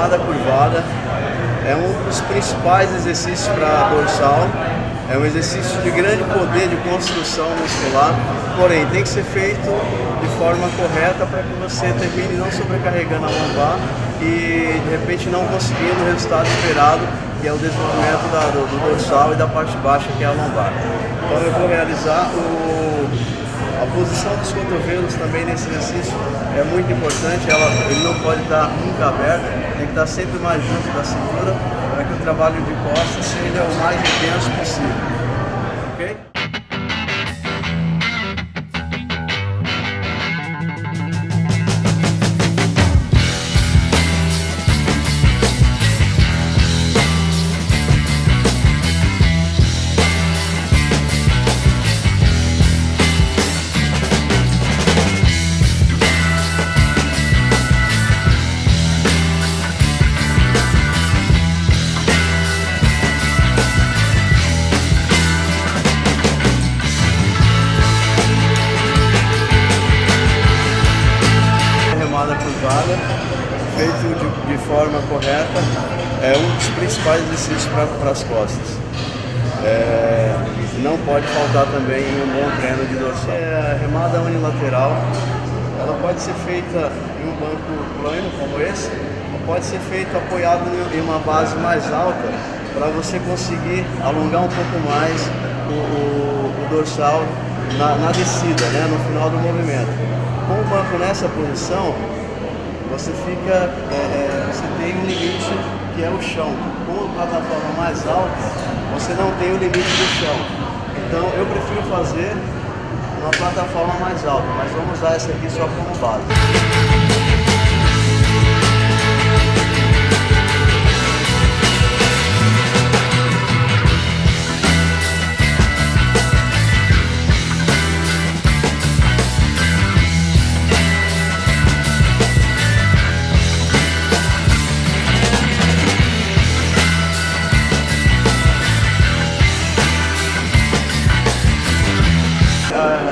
remada curvada é um dos principais exercícios para dorsal. É um exercício de grande poder de construção muscular, porém tem que ser feito de forma correta para que você termine não sobrecarregando a lombar e de repente não conseguindo o resultado esperado, que é o desenvolvimento do dorsal e da parte baixa, que é a lombar. Então eu vou realizar a posição dos cotovelos também nesse exercício, é muito importante, ele não pode estar nunca aberto, tem que estar sempre mais junto da cintura, para que o trabalho de costas seja o mais intenso possível. Ok? Curvada, feito de forma correta, é um dos principais exercícios para as costas. Não pode faltar também um bom treino de dorsal. A remada unilateral, ela pode ser feita em um banco plano como esse, ou pode ser feita apoiado em uma base mais alta, para você conseguir alongar um pouco mais o dorsal na descida, né, no final do movimento. Com o banco nessa posição, você tem um limite que é o chão. Com a plataforma mais alta, você não tem o limite do chão. Então eu prefiro fazer uma plataforma mais alta, mas vamos usar essa aqui só como base.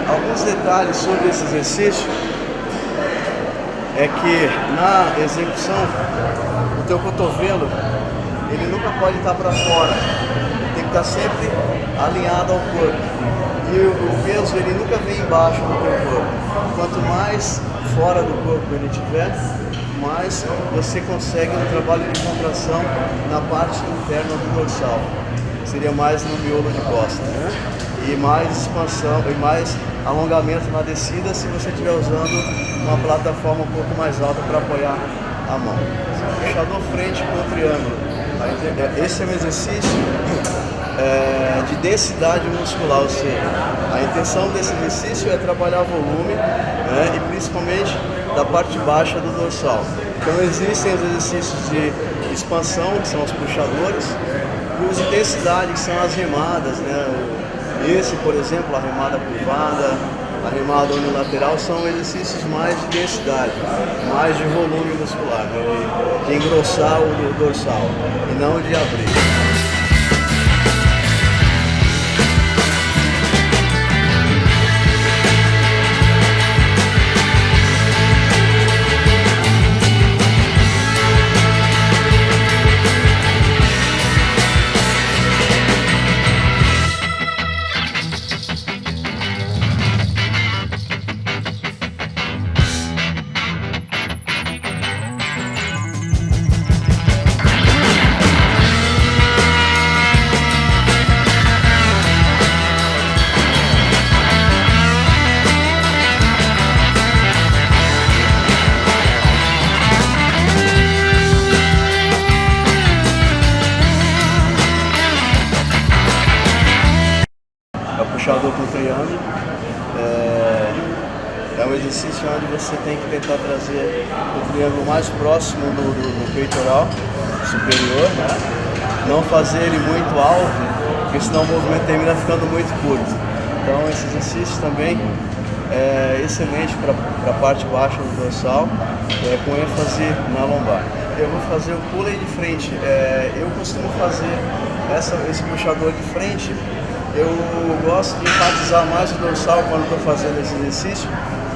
Alguns detalhes sobre esse exercício é que na execução o teu cotovelo ele nunca pode estar para fora, tem que estar sempre alinhado ao corpo e o peso ele nunca vem embaixo do teu corpo. Quanto mais fora do corpo ele estiver, mais você consegue um trabalho de contração na parte interna do dorsal, seria mais no miolo de costas, né? E mais expansão e mais alongamento na descida se você estiver usando uma plataforma um pouco mais alta para apoiar a mão. Puxador frente com o triângulo. Esse é um exercício de densidade muscular, ou seja, a intenção desse exercício é trabalhar volume, né, e principalmente da parte baixa do dorsal. Então existem os exercícios de expansão, que são os puxadores, e os de densidade, que são as remadas, né? Esse, por exemplo, a remada curvada, a remada unilateral, são exercícios mais de densidade, mais de volume muscular, né? de engrossar o dorsal e não de abrir. Puxador com triângulo é um exercício onde você tem que tentar trazer o triângulo mais próximo do peitoral superior, né? Não fazer ele muito alto, porque senão o movimento termina ficando muito curto. Então esse exercício também é excelente para a parte baixa do dorsal, com ênfase na lombar. Eu vou fazer o pulley de frente. Eu costumo fazer esse puxador de frente. Eu gosto de enfatizar mais o dorsal quando estou fazendo esse exercício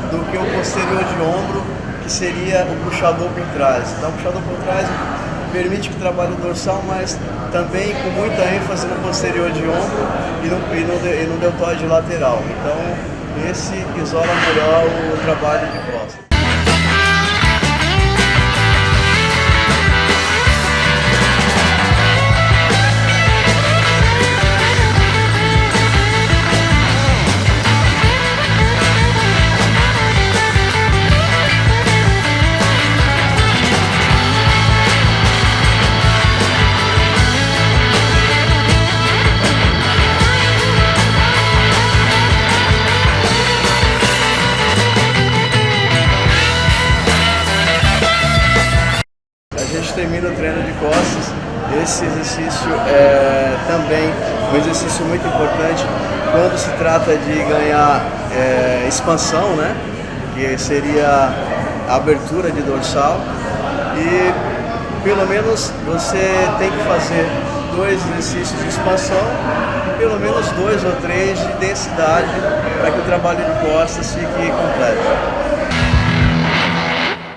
do que o posterior de ombro, que seria o puxador por trás. Então o puxador por trás permite que trabalhe o dorsal, mas também com muita ênfase no posterior de ombro e no deltoide lateral. Então, esse isola melhor o trabalho de costas. A gente termina o treino de costas. Esse exercício é também um exercício muito importante quando se trata de ganhar expansão, né? Que seria a abertura de dorsal. E pelo menos você tem que fazer 2 exercícios de expansão e pelo menos 2 ou 3 de densidade para que o trabalho de costas fique completo.